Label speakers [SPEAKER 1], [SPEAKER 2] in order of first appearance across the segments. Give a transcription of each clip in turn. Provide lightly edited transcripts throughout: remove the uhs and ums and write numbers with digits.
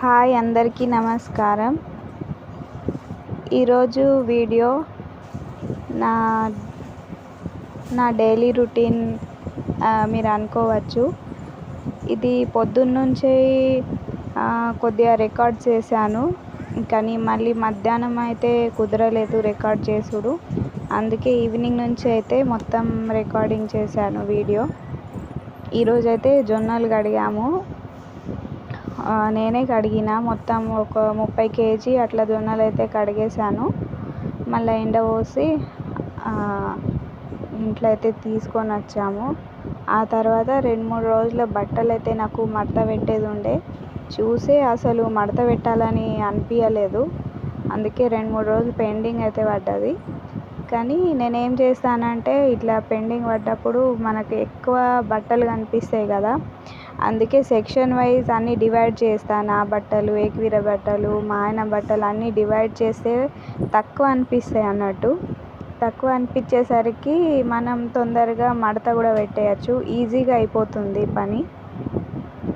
[SPEAKER 1] Hi అందరికీ నమస్కారం. ఈరోజు వీడియో నా నా డైలీ రొటీన్ మీరు అనుకోవచ్చు. ఇది పొద్దున్నుంచి కొద్దిగా రికార్డ్ చేశాను, కానీ మళ్ళీ మధ్యాహ్నం అయితే కుదరలేదు రికార్డ్ చేసుడు. అందుకే ఈవినింగ్ నుంచి అయితే మొత్తం రికార్డింగ్ చేశాను వీడియో. ఈరోజైతే జొన్నలు కడిగాము. నేనే కడిగిన మొత్తం ఒక 30 kg అట్లా జొన్నలు అయితే కడిగేశాను. మళ్ళీ ఎండపోసి ఇంట్లో అయితే తీసుకొని వచ్చాము. ఆ తర్వాత 2-3 రోజుల బట్టలు అయితే నాకు మడత పెట్టేది ఉండే, చూసి అసలు మడత పెట్టాలని అనిపించలేదు. అందుకే 2-3 రోజులు పెండింగ్ అయితే పడ్డది. కానీ నేనేం చేస్తానంటే, ఇట్లా పెండింగ్ పడ్డప్పుడు మనకు ఎక్కువ బట్టలు కనిపిస్తాయి కదా, అందుకే సెక్షన్ వైజ్ అన్నీ డివైడ్ చేస్తాను. నా బట్టలు, ఏకవీర బట్టలు, మా ఆయన బట్టలు అన్నీ డివైడ్ చేస్తే తక్కువ అనిపిస్తాయి అన్నట్టు. తక్కువ అనిపించేసరికి మనం తొందరగా మడత కూడా పెట్టేయచ్చు, ఈజీగా అయిపోతుంది పని.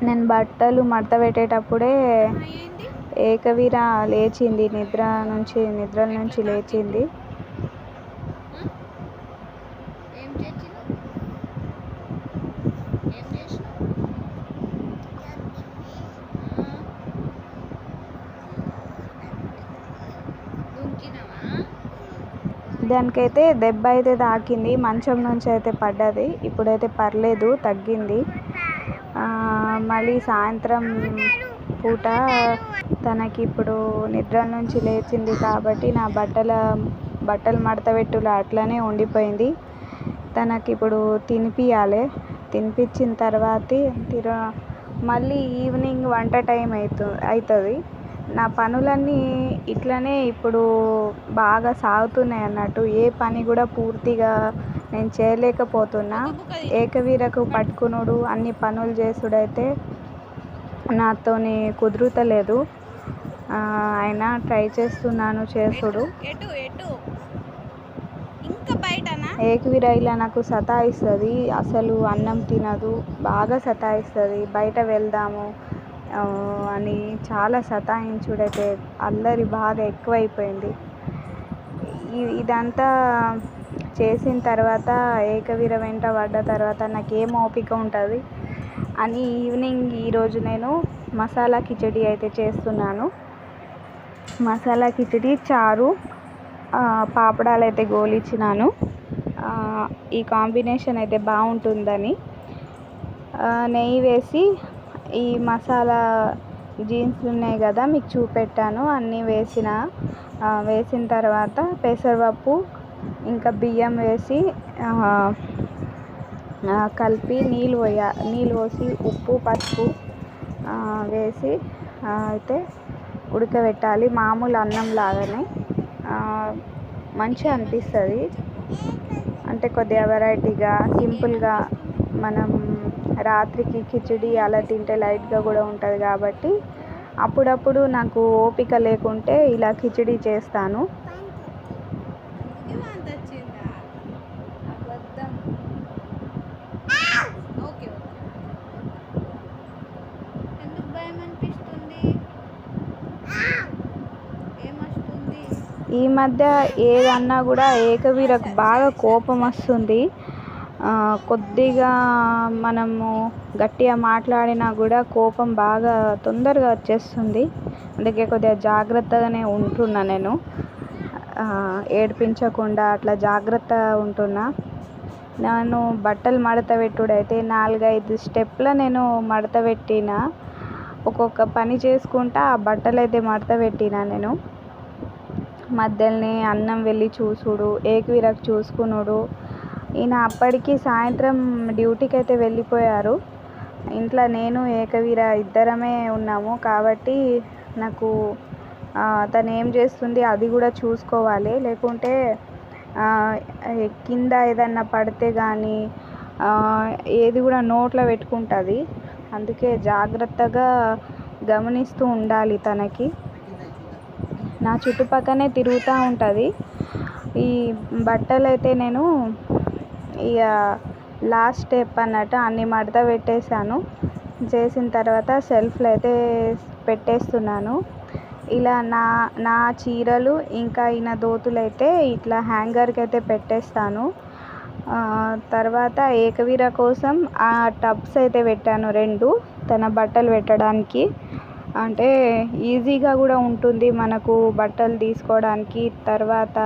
[SPEAKER 1] నేను బట్టలు మడత పెట్టేటప్పుడే ఏకవీర లేచింది, నిద్ర నుంచి లేచింది. దానికైతే దెబ్బ అయితే తాకింది, మంచం నుంచి అయితే పడ్డది. ఇప్పుడైతే పర్లేదు, తగ్గింది. మళ్ళీ సాయంత్రం పూట తనకి ఇప్పుడు నిద్ర నుంచి లేచింది కాబట్టి నా బట్టలు మడత పెట్టులు అట్లనే ఉండిపోయింది. తనకి ఇప్పుడు తినిపించాలి. తినిపించిన తర్వాత మళ్ళీ ఈవినింగ్ వంట టైం అవుతుంది. నా పనులన్నీ ఇట్లనే ఇప్పుడు బాగా సాగుతున్నాయి అన్నట్టు. ఏ పని కూడా పూర్తిగా నేను చేయలేకపోతున్నా. ఏకవీరకు పట్టుకునుడు, అన్ని పనులు చేసుడైతే నాతోని కుదురుతలేదు. అయినా ట్రై చేస్తున్నాను చేసుడు. ఏకవీర ఇలా నాకు సతాయిస్తుంది, అసలు అన్నం తినదు, బాగా సతాయిస్తుంది. బయట వెళ్దాము అని చాలా సతాయించుడైతే, అల్లరి బాగా ఎక్కువైపోయింది. ఇదంతా చేసిన తర్వాత, ఏకవీర వెంట పడ్డ తర్వాత నాకేం ఓపిక ఉంటుంది అని ఈవినింగ్ ఈరోజు నేను మసాలా కిచడి అయితే చేస్తున్నాను. మసాలా కిచడి, చారు, పాపడాలు అయితే గోలిచ్చినాను. ఈ కాంబినేషన్ అయితే బాగుంటుందని నెయ్యి వేసి, ఈ మసాలా జీన్స్లు ఉన్నాయి కదా మీకు చూపెట్టాను, అన్నీ వేసిన తర్వాత పెసరపప్పు ఇంకా బియ్యం వేసి కలిపి నీళ్ళు పోసి ఉప్పు పసుపు వేసి అయితే ఉడకబెట్టాలి. మామూలు అన్నం లాగానే మంచిగా అనిపిస్తుంది. అంటే కొద్దిగా వెరైటీగా, సింపుల్గా, మనం రాత్రికి కిచిడి అలా తింటే లైట్గా కూడా ఉంటుంది కాబట్టి అప్పుడప్పుడు నాకు ఓపిక లేకుంటే ఇలా కిచిడి చేస్తాను. ఈ మధ్య ఏదన్నా కూడా ఏకవీరకు బాగా కోపం వస్తుంది. కొద్దిగా మనము గట్టిగా మాట్లాడినా కూడా కోపం బాగా తొందరగా వచ్చేస్తుంది. అందుకే కొద్దిగా జాగ్రత్తగానే ఉంటున్నా నేను, ఏడిపించకుండా అట్లా జాగ్రత్తగా ఉంటున్నా. నేను బట్టలు మడత పెట్టుడైతే 4-5 స్టెప్ల నేను మడత పెట్టిన, ఒక్కొక్క పని చేసుకుంటా ఆ బట్టలు అయితే మడత పెట్టిన. నేను మధ్యలోనే అన్నం వెళ్ళి చూసుడు, ఏకవీరకు చూసుకునుడు. ఈయన అప్పటికి సాయంత్రం డ్యూటీకి అయితే వెళ్ళిపోయారు. ఇంట్లో నేను ఏకవీర ఇద్దరమే ఉన్నాము కాబట్టి నాకు తను ఏం చేస్తుంది అది కూడా చూసుకోవాలి. లేకుంటే కింద ఏదన్నా పడితే కానీ ఏది కూడా నోట్లో పెట్టుకుంటుంది. అందుకే జాగ్రత్తగా గమనిస్తూ ఉండాలి తనకి. నా చుట్టుపక్కనే తిరుగుతూ ఉంటుంది. ఈ బట్టలు అయితే నేను ఇక లాస్ట్ స్టెప్ అన్నట్టు అన్నీ మడత పెట్టేశాను. చేసిన తర్వాత షెల్ఫ్లో అయితే పెట్టేస్తున్నాను. ఇలా నా నా చీరలు ఇంకా ఈయన దోతులు అయితే ఇట్లా హ్యాంగర్కి అయితే పెట్టేస్తాను. తర్వాత ఏకవీర కోసం ఆ టబ్స్ అయితే పెట్టాను 2 తన బట్టలు పెట్టడానికి. అంటే ఈజీగా కూడా ఉంటుంది మనకు బట్టలు తీసుకోవడానికి. తర్వాత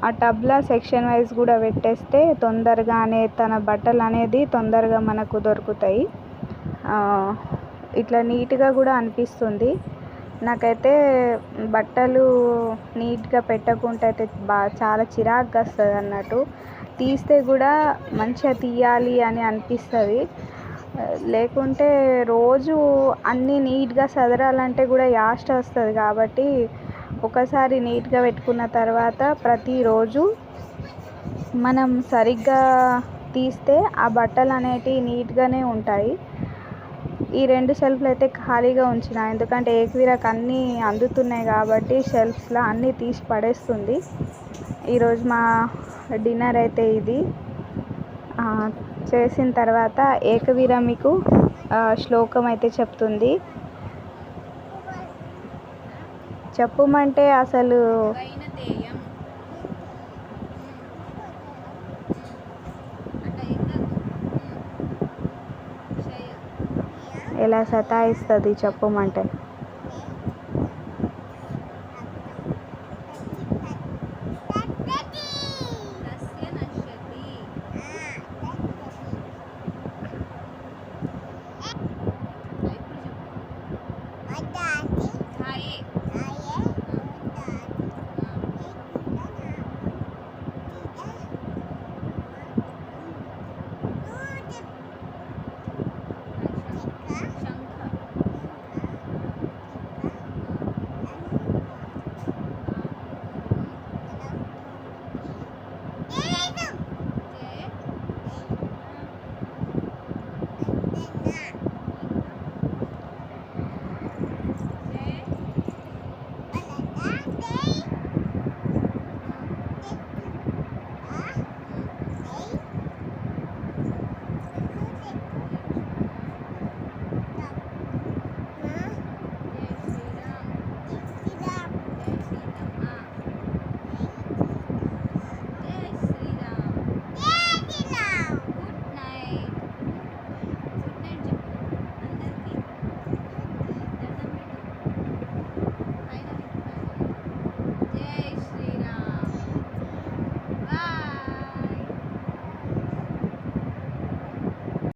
[SPEAKER 1] ఆ టబ్లో సెక్షన్ వైజ్ కూడా పెట్టేస్తే తొందరగానే తన బట్టలు అనేది తొందరగా మనకు దొరుకుతాయి. ఇట్లా నీట్గా కూడా అనిపిస్తుంది. నాకైతే బట్టలు నీట్గా పెట్టకుంటే అయితే చాలా చిరాకుగా వస్తుంది అన్నట్టు. తీస్తే కూడా మంచిగా తీయాలి అని అనిపిస్తుంది. లేకుంటే రోజు అన్నీ నీట్గా సదరాలంటే కూడా యాస్ట్ వస్తుంది. కాబట్టి ఒకసారి నీట్గా పెట్టుకున్న తర్వాత ప్రతిరోజు మనం సరిగ్గా తీస్తే ఆ బట్టలు అనేటివి నీట్గానే ఉంటాయి. ఈ 2 షెల్ఫ్లు అయితే ఖాళీగా ఉంచిన, ఎందుకంటే ఏకవీరకు అన్నీ అందుతున్నాయి కాబట్టి షెల్ఫ్స్లో అన్నీ తీసి పడేస్తుంది. ఈరోజు మా డిన్నర్ అయితే ఇది. చేసిన తర్వాత ఏకవీర మీకు శ్లోకం అయితే చెప్తుంది. చెప్పమంటే అసలు ఎలా సతాయిస్తుంది చెప్పమంటే.